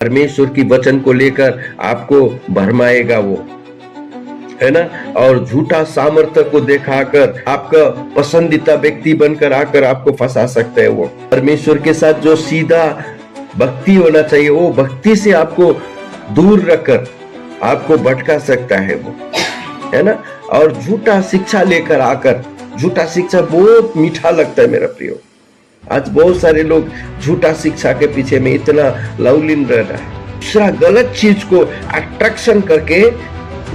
परमेश्वर की वचन को लेकर आपको भरमाएगा वो, है ना। और झूठा सामर्थ्य को दिखाकर आपका पसंदीदा व्यक्ति बनकर आकर आपको फंसा सकता है वो। परमेश्वर के साथ जो सीधा भक्ति होना चाहिए, वो भक्ति से आपको दूर रखकर आपको भटका सकता है वो, है ना। और झूठा शिक्षा लेकर आकर, झूठा शिक्षा बहुत मीठा लगता है मेरा प्रियो। आज बहुत सारे लोग झूठा शिक्षा के पीछे में इतना लवलीन रह रहा है। दूसरा गलत चीज को अट्रैक्शन करके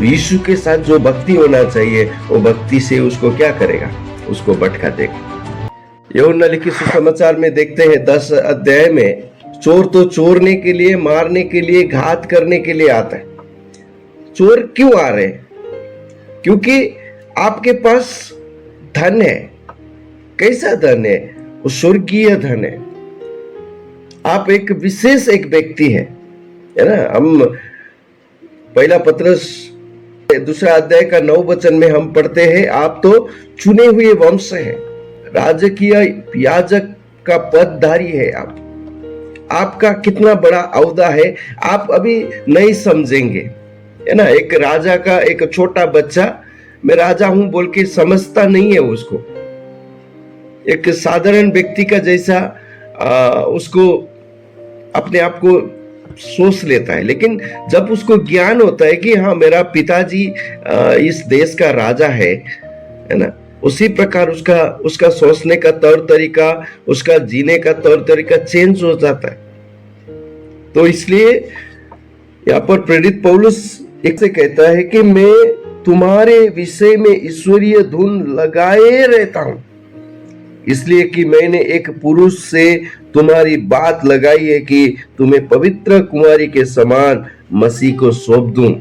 यीशु के साथ जो भक्ति होना चाहिए, वो भक्ति से उसको क्या करेगा, उसको भटका देगा। यूहन्ना लिखित सुसमाचार में देखते हैं 10 अध्याय में, चोर तो चोरने के लिए, मारने के लिए, घात करने के लिए आता है। चोर क्यों आ रहे हैं? क्योंकि आपके पास धन है। कैसा धन है? वो स्वर्गीय धन है। आप एक विशेष एक व्यक्ति है ना। हम पहला पत्रस 2 अध्याय का 9 वचन में हम पढ़ते हैं, आप तो चुने हुए वंश है, राजकीय याजक का पदधारी है। आपका कितना बड़ा औदा है आप अभी नहीं समझेंगे, है ना। एक राजा का एक छोटा बच्चा मैं राजा हूं बोल के समझता नहीं है उसको। एक साधारण व्यक्ति का जैसा उसको अपने आप को सोच लेता है, लेकिन जब उसको ज्ञान होता है कि हाँ मेरा पिताजी इस देश का राजा है ना, उसी प्रकार उसका सोचने का तौर तरीका, उसका जीने का तौर तरीका चेंज हो जाता है। तो इसलिए यहाँ पर प्रेरित पौलुस एक से कहता है कि मैं तुम्हारे विषय में ईश्वरीय धुन लगाए रहता हूं, इसलिए कि मैंने एक पुरुष से तुम्हारी बात लगाई है कि तुम्हें पवित्र कुमारी के समान मसीह को सौंप दूं,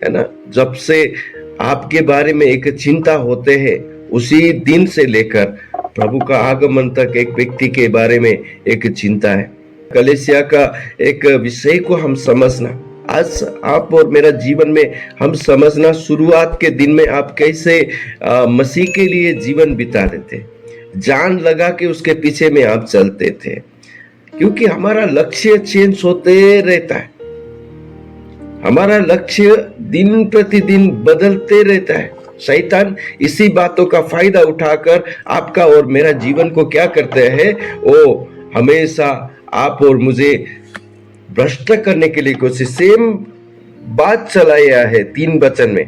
है ना। जब से आपके बारे में एक चिंता होते हैं, उसी दिन से लेकर प्रभु का आगमन तक एक व्यक्ति के बारे में एक चिंता है। कलीसिया का एक विषय को हम समझना, आज आप और मेरा जीवन में हम समझना, शुरुआत के दिन में आप कैसे मसीह के लिए जीवन बिता देते, जान लगा के उसके पीछे में आप चलते थे, क्योंकि हमारा लक्ष्य चेंज होते रहता है। हमारा लक्ष्य दिन प्रतिदिन बदलते रहता है। शैतान इसी बातों का फायदा उठाकर आपका और मेरा जीवन को क्या करते हैं, वो हमेशा आप और मुझे भ्रष्ट करने के लिए कोशिश, सेम बात चलाया है 3 वचन में,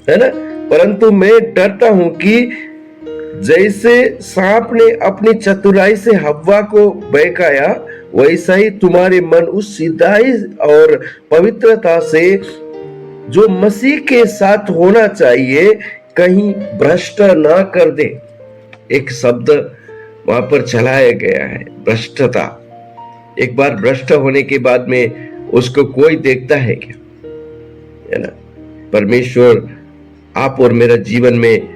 है ना। परंतु मैं डरता हूं कि जैसे सांप ने अपनी चतुराई से हव्वा को बहकाया, वैसा ही तुम्हारे मन उस सिधाई और पवित्रता से जो मसीह के साथ होना चाहिए कहीं भ्रष्ट ना कर दे। एक शब्द वहां पर चलाया गया है, भ्रष्टता। एक बार भ्रष्ट होने के बाद में उसको कोई देखता है क्या, है ना। परमेश्वर आप और मेरा जीवन में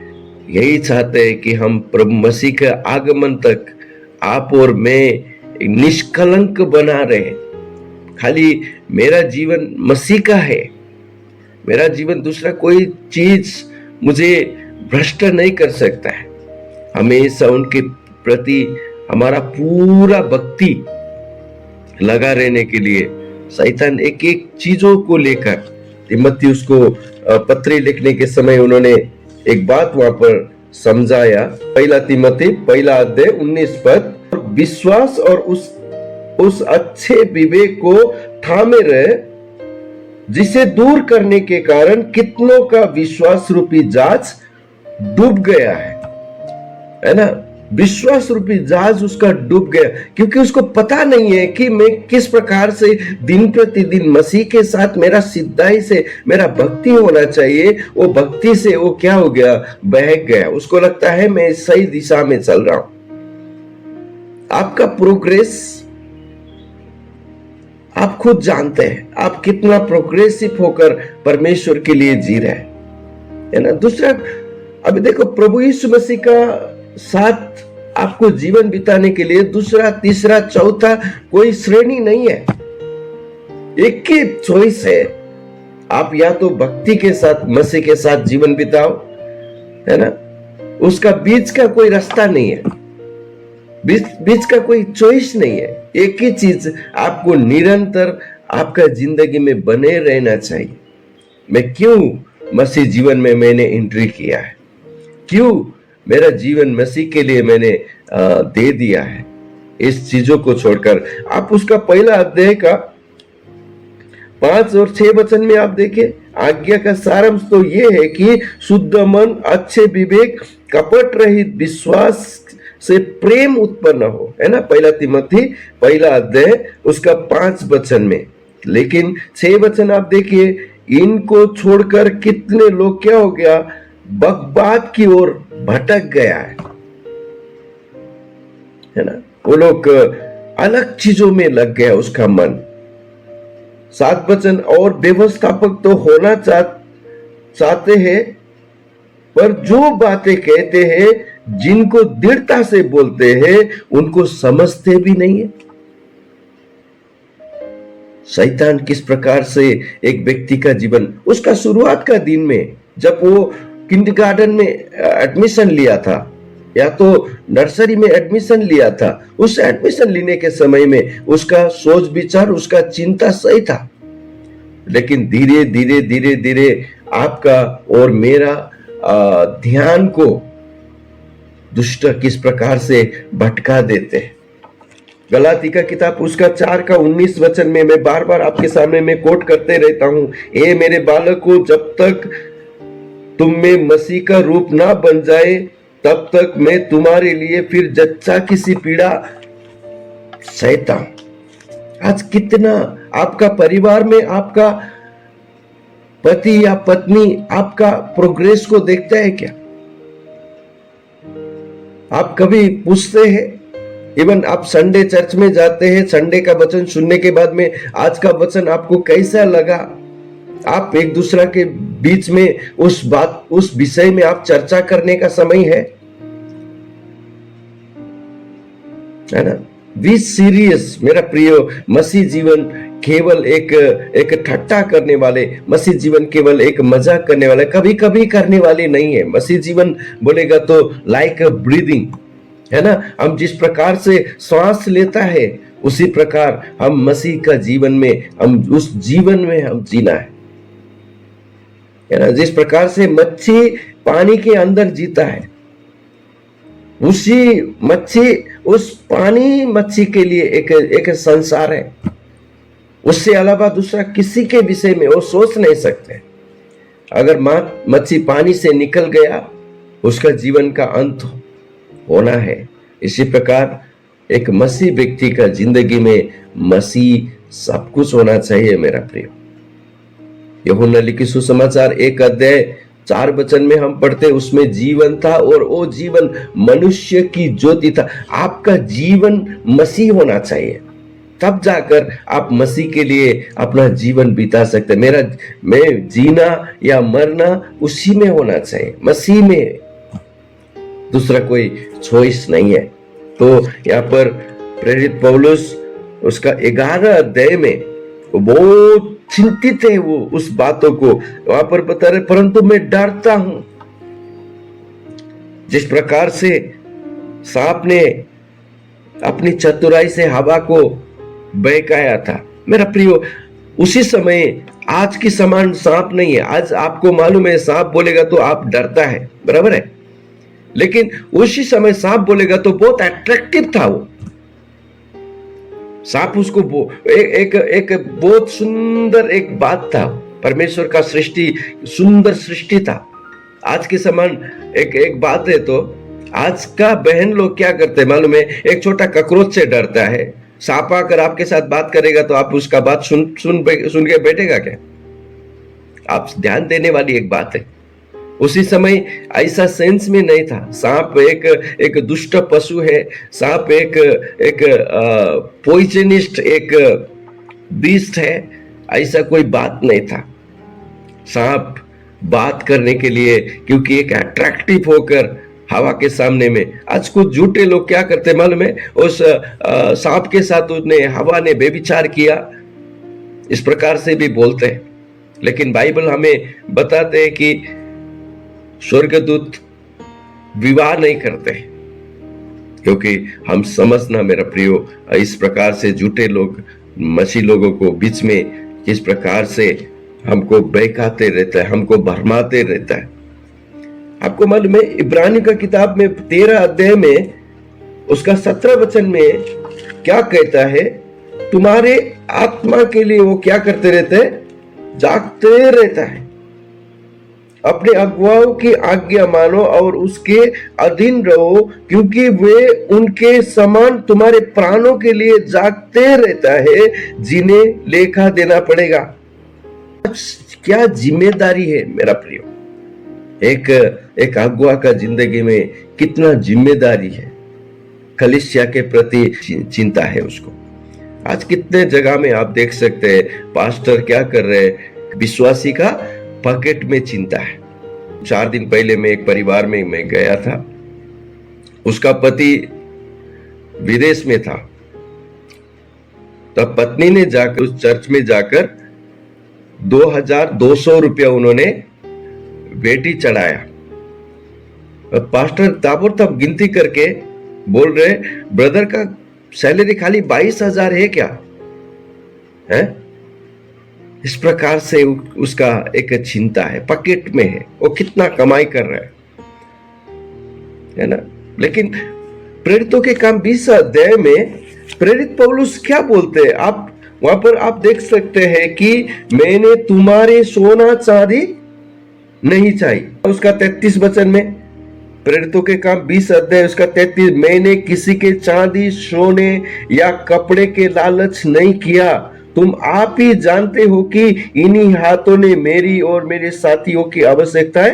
यही चाहते हैं कि हम प्रभु मसीह के आगमन तक आप और मैं निष्कलंक बना रहे। खाली मेरा जीवन मसीह का है, मेरा जीवन दूसरा कोई चीज मुझे भ्रष्ट नहीं कर सकता है। हमेशा उनके प्रति हमारा पूरा भक्ति लगा रहने के लिए शैतान एक एक चीजों को लेकर, तीमुथियुस को पत्री लिखने के समय उन्होंने एक बात वहां पर समझाया। 1 तीमुथी 1 अध्याय 19 पद, विश्वास और उस अच्छे विवेक को थामे रहे, जिसे दूर करने के कारण कितनों का विश्वास रूपी जहाज डूब गया है ना। विश्वास रूपी जहाज उसका डूब गया, क्योंकि उसको पता नहीं है कि मैं किस प्रकार से दिन प्रतिदिन मसीह के साथ मेरा सिद्धाई से मेरा भक्ति होना चाहिए। वो भक्ति से वो क्या हो गया, बहक गया। उसको लगता है मैं सही दिशा में चल रहा हूं। आपका प्रोग्रेस आप खुद जानते हैं, आप कितना प्रोग्रेसिव होकर परमेश्वर के लिए जी रहे हैं, है ना। दूसरा, अभी देखो, प्रभु यीशु मसीह का साथ आपको जीवन बिताने के लिए दूसरा, तीसरा, चौथा कोई श्रेणी नहीं है, एक ही चॉइस है। आप या तो भक्ति के साथ मसीह के साथ जीवन बिताओ, है ना, उसका बीच का कोई रास्ता नहीं है। बीच बीच का कोई चॉइस नहीं है। एक ही चीज आपको निरंतर आपका जिंदगी में बने रहना चाहिए। मैं क्यों मसीह जीवन में मैंने एंट्री किया है, क्यों मेरा जीवन मसीह के लिए मैंने दे दिया है, इस चीजों को छोड़कर आप उसका पहला अध्याय का 5 और 6 वचन में आप देखें, आज्ञा का सारांश तो ये है कि शुद्ध मन, अच्छे विवेक, कपट रहित विश्वास से प्रेम उत्पन्न हो, है ना। पहला तिमोथी पहला अध्याय उसका 5 वचन में। लेकिन 6 वचन आप देखिए, इनको छोड़कर कितने लोग क्या हो गया, बकवाद की ओर भटक गया है ना। वो लोग अलग चीजों में लग गया उसका मन। 7 वचन, और व्यवस्थापक तो होना चाहते हैं, पर जो बातें कहते हैं, जिनको दृढ़ता से बोलते हैं, उनको समझते भी नहीं है। शैतान किस प्रकार से एक व्यक्ति का जीवन, उसका शुरुआत का दिन में जब वो किंडरगार्टन में एडमिशन लिया था या तो नर्सरी में एडमिशन लिया था, उस एडमिशन लेने के समय में उसका सोच विचार, उसका चिंता सही था। लेकिन धीरे धीरे धीरे धीरे आपका और मेरा ध्यान को दुष्ट किस प्रकार से भटका देते हैं। गलाती का किताब उसका 4 का 19 वचन में मैं बार बार आपके सामने में कोट करते रहता हूं, ए मेरे बालकों, जब तक तुम में मसीह का रूप ना बन जाए, तब तक मैं तुम्हारे लिए फिर जच्चा किसी पीड़ा सहता। आज कितना आपका परिवार में आपका पति या पत्नी आपका प्रोग्रेस को देखता है क्या? आप कभी पूछते हैं? इवन आप संडे चर्च में जाते हैं, संडे का वचन सुनने के बाद में आज का वचन आपको कैसा लगा? आप एक दूसरा के बीच में उस विषय में आप चर्चा करने का समय है ना। बी सीरियस मेरा प्रिय। मसीह जीवन केवल एक ठट्टा करने वाले, मसीह जीवन केवल एक मजाक करने वाले, कभी कभी करने वाले नहीं है। मसीह जीवन बोलेगा तो लाइक अ ब्रीदिंग, है ना। हम जिस प्रकार से श्वास लेता है, उसी प्रकार हम मसीह का जीवन में, हम उस जीवन में हम जीना है ना। जिस प्रकार से मच्छी पानी के अंदर जीता है, उसी मच्छी, उस पानी मच्छी के लिए एक संसार है। उससे अलावा दूसरा किसी के विषय में वो सोच नहीं सकते। अगर मच्छी पानी से निकल गया, उसका जीवन का अंत होना है। इसी प्रकार एक मसीह व्यक्ति का जिंदगी में मसीह सब कुछ होना चाहिए मेरा प्रिय। यूहन्ना लिखी सुसमाचार 1 अध्याय 4 वचन में हम पढ़ते, उसमें जीवन था और वो जीवन मनुष्य की ज्योति था। आपका जीवन मसीह होना चाहिए, तब जाकर आप मसीह के लिए अपना जीवन बिता सकते। मैं जीना या मरना उसी में होना चाहिए, मसीह में, दूसरा कोई चॉइस नहीं है। तो यहाँ पर प्रेरित पौलुस उसका 11 अध्याय में बहुत चिंतित है वो उस बातों को वहां पर बता रहे, परंतु मैं डरता हूं। जिस प्रकार से सांप ने अपनी चतुराई से हवा को बहकाया था मेरा प्रियो, उसी समय आज की समान सांप नहीं है। आज आपको मालूम है, सांप बोलेगा तो आप डरता है, बराबर है। लेकिन उसी समय सांप बोलेगा तो बहुत अट्रैक्टिव था वो सांप। उसको एक बहुत सुंदर एक बात था, परमेश्वर का सृष्टि, सुंदर सृष्टि था। आज के समान एक बात है। तो आज का बहन लोग क्या करते हैं मालूम है, एक छोटा ककरोच से डरता है। सांप आकर आपके साथ बात करेगा तो आप उसका बात सुन के बैठेगा क्या? आप ध्यान देने वाली एक बात है। उसी समय ऐसा सेंस में नहीं था। सांप एक दुष्ट पशु है, सांप एक पॉइजनिस्ट एक बीस्ट है, ऐसा कोई बात नहीं था। सांप बात करने के लिए, क्योंकि एक अट्रैक्टिव होकर हवा के सामने में, आज कुछ झूठे लोग क्या करते मालूम है, उस सांप के साथ हवा ने बेविचार किया, इस प्रकार से भी बोलते हैं। लेकिन बाइबल हमें बताते हैं कि स्वर्गदूत विवाह नहीं करते, क्योंकि हम समझना मेरा प्रियो, इस प्रकार से झूठे लोग मसीह लोगों को बीच में किस प्रकार से हमको बहकाते रहता है, हमको भरमाते रहता है। आपको मालूम है इब्रानी का किताब में 13 अध्याय में उसका 17 वचन में क्या कहता है, तुम्हारे आत्मा के लिए वो क्या करते रहते हैं, जागते रहता है। अपने अगुवाओं की आज्ञा मानो और उसके अधीन रहो, क्योंकि वे उनके समान तुम्हारे प्राणों के लिए जागते रहता है, जिन्हें लेखा देना पड़ेगा। क्या जिम्मेदारी है मेरा प्रियो, एक अगुआ का जिंदगी में कितना जिम्मेदारी है, कलीसिया के प्रति चिंता है उसको। आज कितने जगह में आप देख सकते हैं पास्टर क्या कर रहे हैं, विश्वासी का पॉकेट में चिंता है। 4 दिन पहले मैं एक परिवार में मैं गया था, उसका पति विदेश में था, तब पत्नी ने जाकर उस चर्च में जाकर 2200 रुपया उन्होंने बेटी चढ़ाया। पास्टर ताबड़तोड़ गिनती करके बोल रहे, ब्रदर का सैलरी खाली 22,000 है क्या है? इस प्रकार से उसका एक चिंता है, पॉकेट में है, वो कितना कमाई कर रहा है ना। लेकिन प्रेरितों के काम 20 अध्याय में प्रेरित पौलुस क्या बोलते हैं, आप वहां पर आप देख सकते हैं कि मैंने तुम्हारे सोना चांदी नहीं चाहिए। उसका 33 वचन में, प्रेरितों के काम 20 अध्याय उसका 33, मैंने किसी के चांदी सोने या कपड़े के लालच नहीं किया, तुम आप ही जानते हो कि इन्हीं हाथों ने मेरी और मेरे साथियों की आवश्यकताएं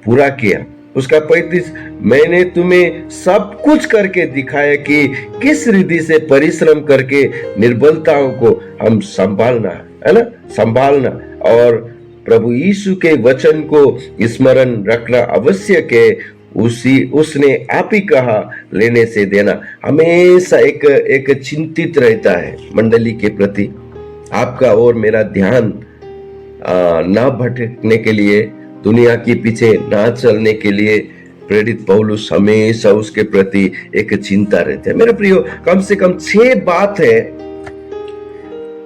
पूरा किया। उसका 35, मैंने तुम्हें सब कुछ करके दिखाया कि किस रीति से परिश्रम करके निर्बलताओं को हम संभालना है ना, संभालना और प्रभु यीशु के वचन को स्मरण रखना आवश्यक है। उसने आप ही कहा लेने से देना। हमेशा एक चिंतित रहता है मंडली के प्रति, आपका और मेरा ध्यान ना भटकने के लिए, दुनिया के पीछे ना चलने के लिए प्रेरित पौलुस हमेशा उसके प्रति एक चिंता रहती है। मेरे प्रियो, कम से कम 6 बात है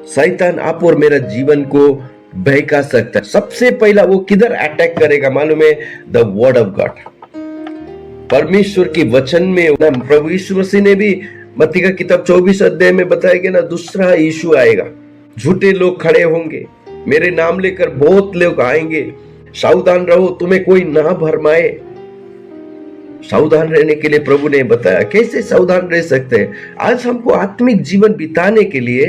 शैतान आप और मेरा जीवन को बहका सकता है। सबसे पहला वो किधर अटैक करेगा मालूम है? द वर्ड ऑफ गॉड, परमेश्वर की वचन में। प्रभु यीशु मसीह ने भी मत्ती का किताब 24 अध्याय में बताया गया ना, दूसरा यीशु आएगा, झूठे लोग खड़े होंगे, मेरे नाम लेकर बहुत लोग आएंगे, सावधान रहो तुम्हें कोई ना भरमाए। सावधान रहने के लिए प्रभु ने बताया। कैसे सावधान रह सकते हैं? आज हमको आत्मिक जीवन बिताने के लिए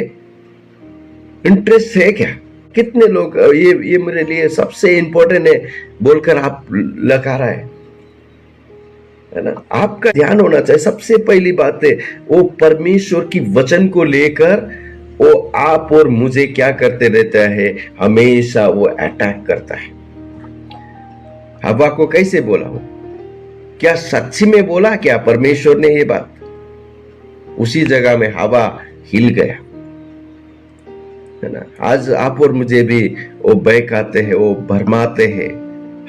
इंटरेस्ट है क्या? कितने लोग ये मेरे लिए सबसे इंपॉर्टेंट है बोलकर आप लगा रहा है ना। आपका ध्यान होना चाहिए। सबसे पहली बात है वो परमेश्वर की वचन को लेकर वो आप और मुझे क्या करते रहता है, हमेशा वो अटैक करता है। हवा को कैसे बोला हो? क्या सच्ची में बोला क्या परमेश्वर ने ये बात? उसी जगह में हवा हिल गया है ना। आज आप और मुझे भी वो बहकाते हैं, वो भरमाते हैं,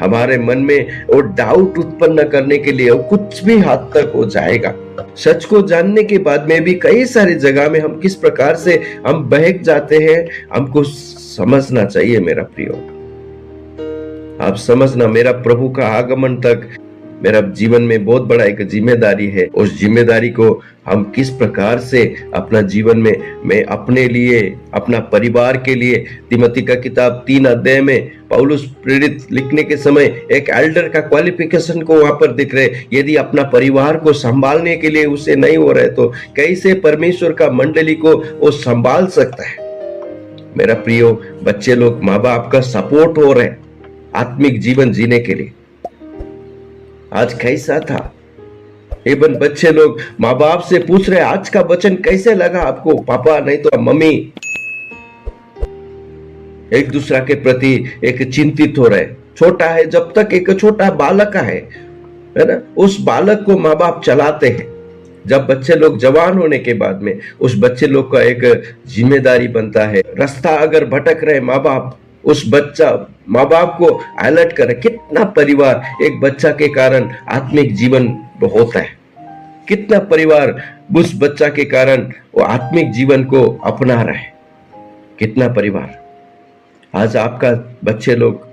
हमारे मन में वो डाउट उत्पन्न करने के लिए वो कुछ भी हद तक हो जाएगा। सच को जानने के बाद में भी कई सारी जगह में हम किस प्रकार से हम बहक जाते हैं, हमको समझना चाहिए मेरा प्रियो। आप समझना, मेरा प्रभु का आगमन तक मेरा जीवन में बहुत बड़ा एक जिम्मेदारी है। उस जिम्मेदारी को हम किस प्रकार से अपना जीवन में, मैं अपने लिए, अपना परिवार के लिए, तिमोथी का किताब 3 अध्याय में पौलुस प्रेरित लिखने के समय एक एल्डर का क्वालिफिकेशन को वहां पर दिख रहे। यदि अपना परिवार को संभालने के लिए उसे नहीं हो रहा है तो कैसे परमेश्वर का मंडली को वो संभाल सकता है? मेरा प्रियो, बच्चे लोग माँ बाप का सपोर्ट हो रहे आत्मिक जीवन जीने के लिए। आज कैसा था? एवं बच्चे लोग माँ बाप से पूछ रहे आज का वचन कैसे लगा आपको, पापा नहीं तो मम्मी। एक दूसरा के प्रति एक चिंतित हो रहे। छोटा है, जब तक एक छोटा बालक है ना, उस बालक को माँ बाप चलाते हैं। जब बच्चे लोग जवान होने के बाद में उस बच्चे लोग का एक जिम्मेदारी बनता है, रास्ता अगर भटक रहे माँ बाप, उस बच्चा माँ बाप को अलर्ट करे। कितना परिवार एक बच्चा के कारण आत्मिक जीवन होता है, कितना परिवार उस बच्चा के कारण वो आत्मिक जीवन को अपना रहे, कितना परिवार। आज आपका बच्चे लोग,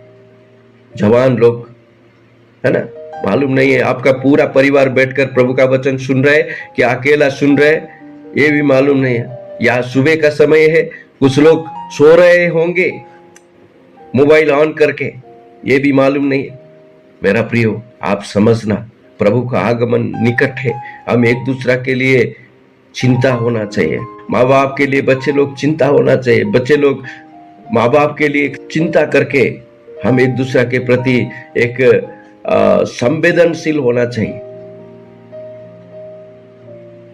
जवान लोग, है ना, मालूम नहीं है आपका पूरा परिवार बैठकर प्रभु का वचन सुन रहा है कि अकेला सुन रहे, ये भी मालूम नहीं है। या सुबह का समय है, कुछ लोग सो रहे होंगे मोबाइल ऑन करके, ये भी मालूम नहीं है। मेरा प्रियो, आप समझना, प्रभु का आगमन निकट है। हम एक दूसरा के लिए चिंता होना चाहिए, माँ बाप के लिए बच्चे लोग चिंता होना चाहिए, बच्चे लोग माँ बाप के लिए चिंता करके हम एक दूसरा के प्रति एक संवेदनशील होना चाहिए।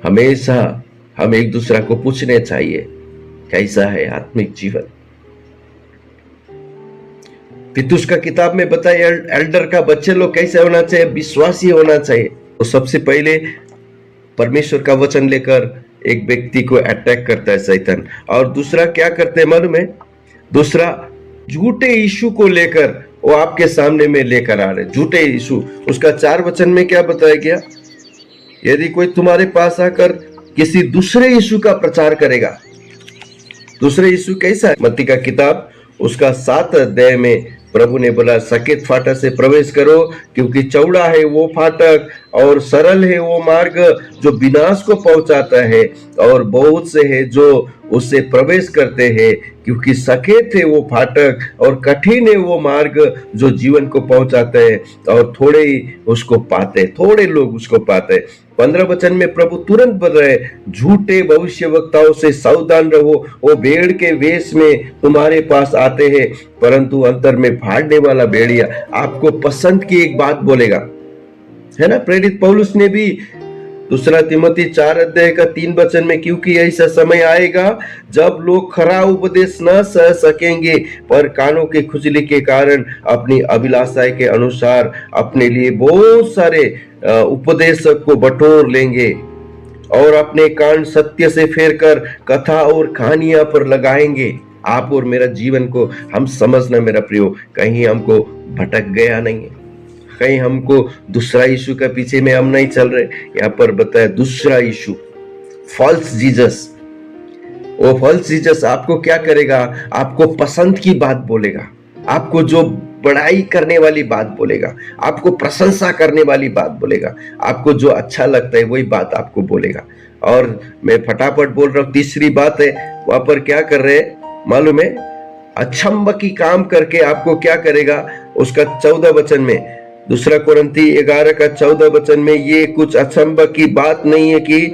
हमेशा हम एक दूसरा को पूछने चाहिए कैसा है आत्मिक जीवन। तीतुस का किताब में बताया एल्डर का बच्चे लोग कैसे होना चाहिए, विश्वासी होना चाहिए। तो सबसे पहले परमेश्वर का वचन लेकर एक व्यक्ति को अटैक करता है शैतान, और दूसरा क्या करते हैं मालूम है, दूसरा झूठे यीशु को लेकर वो आपके सामने में लेकर आ रहे, झूठे यीशु। उसका 4 वचन में क्या बताया गया, यदि कोई तुम्हारे पास आकर किसी दूसरे यीशु का प्रचार करेगा, दूसरे यीशु कैसा है, मत्ती का किताब उसका 7 अध्याय में प्रभु ने बोला, सकेत फाटक से प्रवेश करो, क्योंकि चौड़ा है वो फाटक और सरल है वो मार्ग जो विनाश को पहुंचाता है, और बहुत से है जो उससे प्रवेश करते हैं। क्योंकि सकेत है वो फाटक और कठिन है वो मार्ग जो जीवन को पहुंचाता है, और थोड़े ही उसको पाते, थोड़े लोग उसको पाते। 15 वचन में प्रभु तुरंत बोल रहे, झूठे भविष्यवक्ताओं से सावधान रहो, वो भेड़ के वेश में तुम्हारे पास आते हैं, परंतु अंतर में फाड़ने वाला भेड़िया आपको पसंद की एक बात बोलेगा, है ना। प्रेरित पौलुस ने भी 2 तिमोथी 4 अध्याय का 3 वचन में, क्योंकि ऐसा समय आएगा जब लोग खरा उपदेश न सह सकेंगे, पर कानों की खुजली के कारण अपनी अभिलाषा के अनुसार अपने लिए बहुत सारे उपदेशक को बटोर लेंगे, और अपने कान सत्य से फेरकर कथा और कहानियां पर लगाएंगे। आप और मेरा जीवन को हम समझना मेरा प्रियो, कहीं हमको भटक गया नहीं है, कहीं हमको दूसरा यीशु के पीछे में हम नहीं चल रहे। यहाँ पर बताया दूसरा यीशु, फॉल्स जीसस। वो फॉल्स जीसस आपको क्या करेगा, आपको पसंद की बात बोलेगा, आपको जो बड़ाई करने वाली बात बोलेगा, आपको प्रशंसा करने वाली बात बोलेगा, आपको जो अच्छा लगता है वही बात आपको बोलेगा। और मैं फटाफट बोल रहा हूँ, तीसरी बात है, वहां पर क्या कर रहे हैं मालूम है, अचंभ की काम करके आपको क्या करेगा। उसका 14 वचन में, 2 कोरिन्थी 11 का 14 वचन में, ये कुछ अचंभ की बात नहीं है कि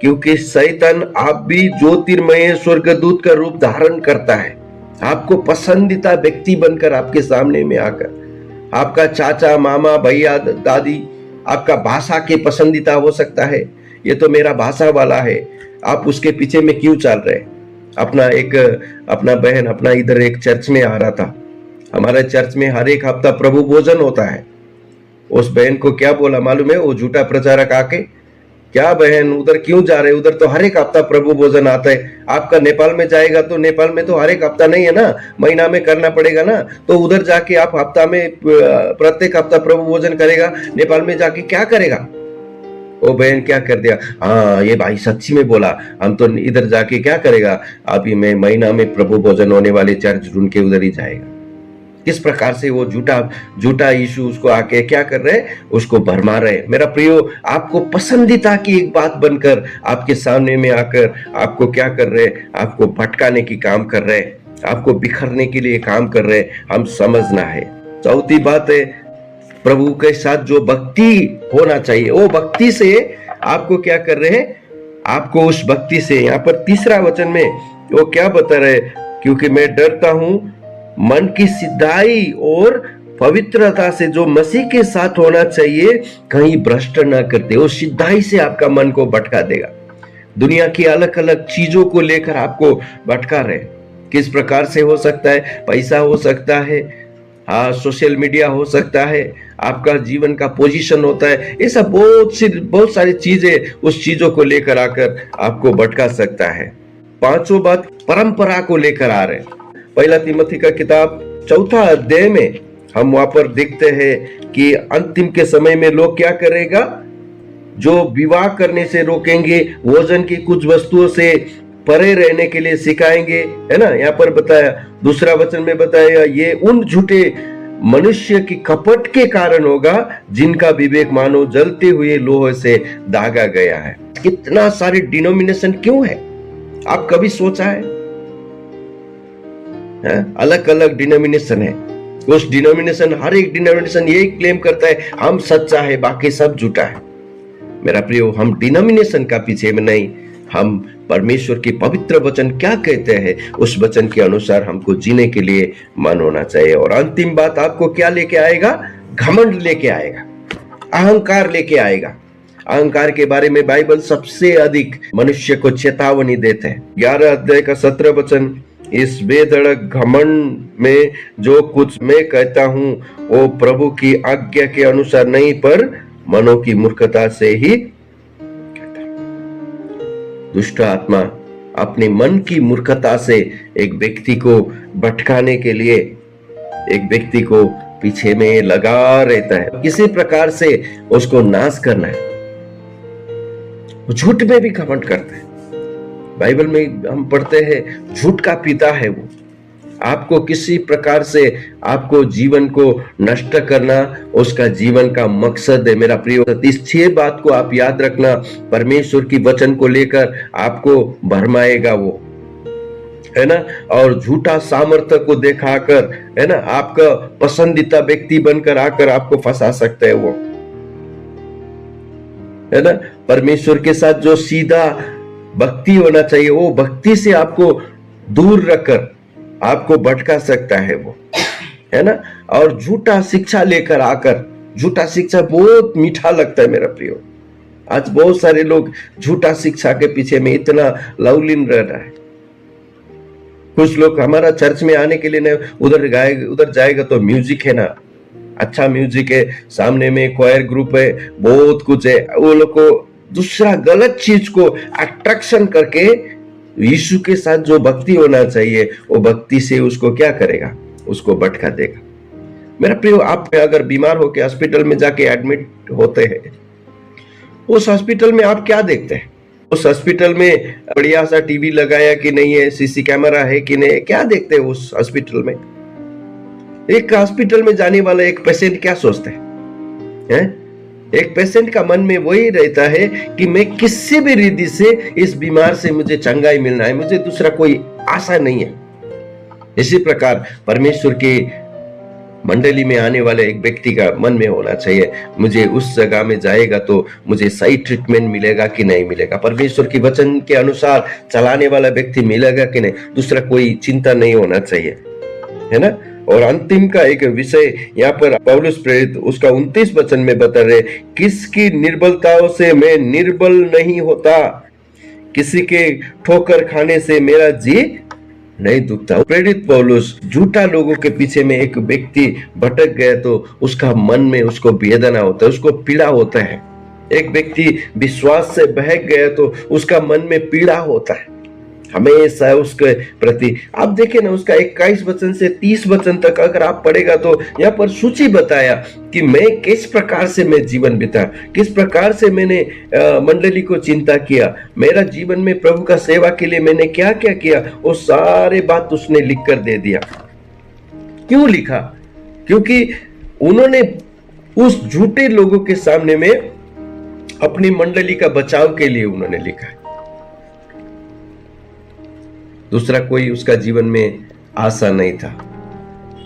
क्योंकि शैतान आप भी ज्योतिर्मय स्वर्गदूत का रूप धारण करता है, आपको पसंदीदा व्यक्ति बनकर आपके सामने में आकर, आपका चाचा, मामा, भैया, दादी, आपका भाषा के पसंदीदा हो सकता है। ये तो मेरा भाषा वाला है, आप उसके पीछे में क्यों चल रहे। अपना बहन अपना इधर एक चर्च में आ रहा था, हमारे चर्च में हर एक हफ्ता प्रभु भोजन होता है। उस बहन को क्या बोला मालूम है, वो झूठा प्रचारक आके, क्या बहन उधर क्यों जा रहे, उधर तो हर एक हफ्ता प्रभु भोजन आता है। आपका नेपाल में जाएगा तो नेपाल में तो हर एक हफ्ता नहीं है ना, महीना में करना पड़ेगा ना, तो उधर जाके आप हफ्ता में प्रत्येक हफ्ता प्रभु भोजन करेगा, नेपाल में जाके क्या करेगा। वो बहन क्या कर दिया, हाँ ये भाई सच्ची में बोला, हम तो इधर जाके क्या करेगा, अभी मैं महीना में प्रभु भोजन होने वाले चर्च ढूंढ के उधर ही जाएगा। किस प्रकार से वो झूठा यीशु उसको आके क्या कर रहे, उसको भरमा रहे। मेरा प्रियो, आपको पसंदीदा की एक बात बनकर आपके सामने में आकर आपको क्या कर रहे, आपको भटकाने की काम कर रहे, आपको बिखरने के लिए काम कर रहे, हम समझना है। चौथी बात है, प्रभु के साथ जो भक्ति होना चाहिए, वो भक्ति से आपको क्या कर रहे हैं, आपको उस भक्ति से। यहाँ पर 3 वचन में वो क्या बता रहे, क्योंकि मैं डरता हूं मन की सिद्धाई और पवित्रता से जो मसीह के साथ होना चाहिए कहीं भ्रष्ट ना करते। वो सिद्धाई से आपका मन को भटका देगा, दुनिया की अलग अलग चीजों को लेकर आपको भटका रहे। किस प्रकार से हो सकता है, पैसा हो सकता है, हाँ सोशल मीडिया हो सकता है, आपका जीवन का पोजीशन होता है, ये सब बहुत सारी चीजें उस चीजों को लेकर आकर आपको भटका सकता है। 5वां बात, परंपरा को लेकर आ रहे। 1 तिमोथी का किताब 4 अध्याय में हम वहां पर देखते हैं कि अंतिम के समय में लोग क्या करेगा, जो विवाह करने से रोकेंगे, भोजन की कुछ वस्तुओं से परे रहने के लिए सिखाएंगे, है ना। यहाँ पर बताया, दूसरा वचन में बताया, ये उन झूठे मनुष्य की कपट के कारण होगा जिनका विवेक मानो जलते हुए लोहे से दागा गया है। कितना सारे डिनोमिनेशन क्यों है, आप कभी सोचा है? अलग अलग डिनोमिनेशन है। उस डिनोमिनेशन, हर एक डिनोमिनेशन यही क्लेम करता है हम सच्चा है, बाकी सब झूठा है। मेरा प्रियो, हम डिनोमिनेशन का पीछे में नहीं, हम परमेश्वर की पवित्र वचन क्या कहते हैं उस वचन के अनुसार हमको जीने के लिए मन होना चाहिए। और अंतिम बात आपको क्या लेके आएगा? घमंड लेके आएगा, अहंकार लेके आएगा। अहंकार के बारे में बाइबल सबसे अधिक मनुष्य को चेतावनी देते हैं। 11 अध्याय का 17 वचन, इस बेधड़क घमंड में जो कुछ मैं कहता हूं वो प्रभु की आज्ञा के अनुसार नहीं, पर मनों की मूर्खता से ही कहता। दुष्ट आत्मा अपने मन की मूर्खता से एक व्यक्ति को भटकाने के लिए एक व्यक्ति को पीछे में लगा रहता है, किसी प्रकार से उसको नाश करना है। वो झूठ में भी घमंड करता है। बाइबल में हम पढ़ते हैं झूठ का पिता है वो। आपको किसी प्रकार से आपको जीवन को नष्ट करना उसका जीवन का मकसद है। मेरा प्रिय, इस 6 बात को आप याद रखना। परमेश्वर की वचन को लेकर आपको भरमाएगा वो, है ना, और झूठा सामर्थ्य को दिखाकर, है ना, आपका पसंदीदा व्यक्ति बनकर आकर आपको फंसा सकता है वो, है ना। परमेश्वर के साथ जो सीधा भक्ति होना चाहिए वो भक्ति से आपको दूर रखकर आपको भटका सकता है वो, है ना। और झूठा शिक्षा लेकर आकर, झूठा शिक्षा बहुत मीठा लगता है मेरा प्रियो। आज बहुत सारे लोग झूठा शिक्षा के पीछे में इतना लवलीन रह रहा है। कुछ लोग हमारा चर्च में आने के लिए ना उधर जाएगा तो म्यूजिक है ना, अच्छा म्यूजिक है, सामने में क्वायर ग्रुप है, बहुत कुछ है, वो लोग को दूसरा गलत चीज को अट्रैक्शन करके यीशु के साथ जो भक्ति होना चाहिए वो भक्ति से उसको क्या करेगा? उसको भटका देगा। मेरा प्रियो, आप अगर बीमार होकर हॉस्पिटल में जाके एडमिट होते हैं, उस हॉस्पिटल में आप क्या देखते हैं? उस हॉस्पिटल में बढ़िया सा टीवी लगाया कि नहीं है, सीसी कैमरा है कि नहीं, क्या देखते हैं उस हॉस्पिटल में? एक हॉस्पिटल में जाने वाला एक पेशेंट क्या सोचता है? एक पेशेंट का मन में वही रहता है कि मैं किसी भी रीति से इस बीमार से मुझे चंगाई मिलना है, मुझे दूसरा कोई आशा नहीं है। इसी प्रकार परमेश्वर की मंडली में आने वाले एक व्यक्ति का मन में होना चाहिए, मुझे उस जगह में जाएगा तो मुझे सही ट्रीटमेंट मिलेगा कि नहीं मिलेगा, परमेश्वर की वचन के अनुसार चलाने वाला व्यक्ति मिलेगा कि नहीं, दूसरा कोई चिंता नहीं होना चाहिए, है ना। और अंतिम का एक विषय यहाँ पर पौलुस प्रेरित उसका 29 वचन में बता रहे, किसकी निर्बलताओं से मैं निर्बल नहीं होता, किसी के ठोकर खाने से मेरा जी नहीं दुखता। प्रेरित पौलुस झूठा लोगों के पीछे में एक व्यक्ति भटक गया तो उसका मन में उसको वेदना होता है, उसको पीड़ा होता है। एक व्यक्ति विश्वास से बहक गया तो उसका मन में पीड़ा होता है हमेशा उसके प्रति। आप देखें ना, उसका 21 वचन से 30 वचन तक अगर आप पढ़ेगा तो यहाँ पर सूची बताया कि मैं किस प्रकार से मैं जीवन बिता, किस प्रकार से मैंने मंडली को चिंता किया, मेरा जीवन में प्रभु का सेवा के लिए मैंने क्या क्या किया, वो सारे बात उसने लिख कर दे दिया। क्यों लिखा? क्योंकि उन्होंने उस झूठे लोगों के सामने में अपनी मंडली का बचाव के लिए उन्होंने लिखा है। दूसरा कोई उसका जीवन में आशा नहीं था।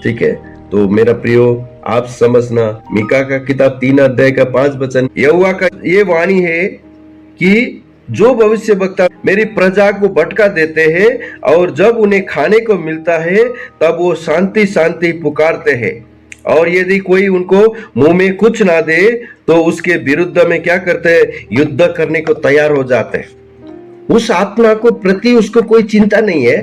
ठीक है, तो मेरा प्रियो आप समझना, मीका का किताब 3 अध्याय का 5 वचन, यहोवा का ये वाणी है कि जो भविष्य वक्ता मेरी प्रजा को भटका देते हैं और जब उन्हें खाने को मिलता है तब वो शांति शांति पुकारते हैं, और यदि कोई उनको मुंह में कुछ ना दे तो उसके विरुद्ध में क्या करते हैं? युद्ध करने को तैयार हो जाते हैं। उस आत्मा को प्रति उसको कोई चिंता नहीं है।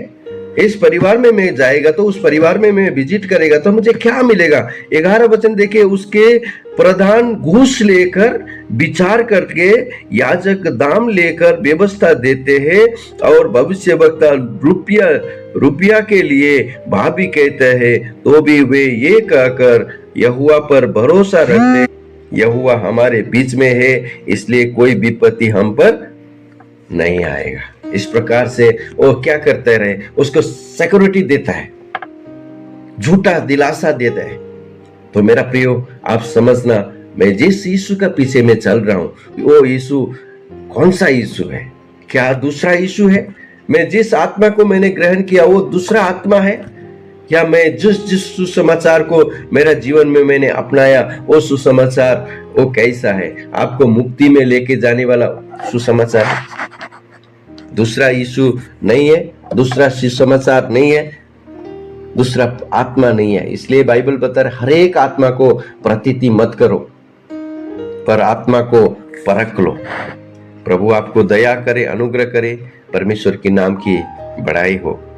इस परिवार में मैं जाएगा तो उस परिवार में मैं विजिट करेगा तो मुझे क्या मिलेगा? 11 वचन देखिए, उसके प्रधान घूस लेकर विचार करके याजक दाम लेकर व्यवस्था देते हैं और भविष्यवक्ता रुपया के लिए भाभी कहते हैं, तो भी वे ये कहकर यहोवा पर भरोसा रखते यहोवा हमारे बीच में है, इसलिए कोई विपत्ति हम पर नहीं आएगा। इस प्रकार से वो क्या करते रहे, उसको सिक्योरिटी देता है, झूठा दिलासा देता है। तो मेरा प्रियो, आप समझना, मैं जिस यीशु का पीछे में चल रहा हूं, वो यीशु कौन सा यीशु है? क्या दूसरा यीशु है? मैं जिस आत्मा को मैंने ग्रहण किया वो दूसरा आत्मा है? या मैं जिस सुसमाचार को मेरा जीवन में मैंने अपनाया वो सुसमाचार वो कैसा है? आपको मुक्ति में लेके जाने वाला सुसमाचार दूसरा यीशु नहीं है, दूसरा सुसमाचार नहीं है, दूसरा आत्मा नहीं है। इसलिए बाइबल बता रहा है, हर एक आत्मा को प्रतीति मत करो, पर आत्मा को परख लो। प्रभु आपको दया करे, अनुग्रह करे। परमेश्वर के नाम की बड़ाई हो।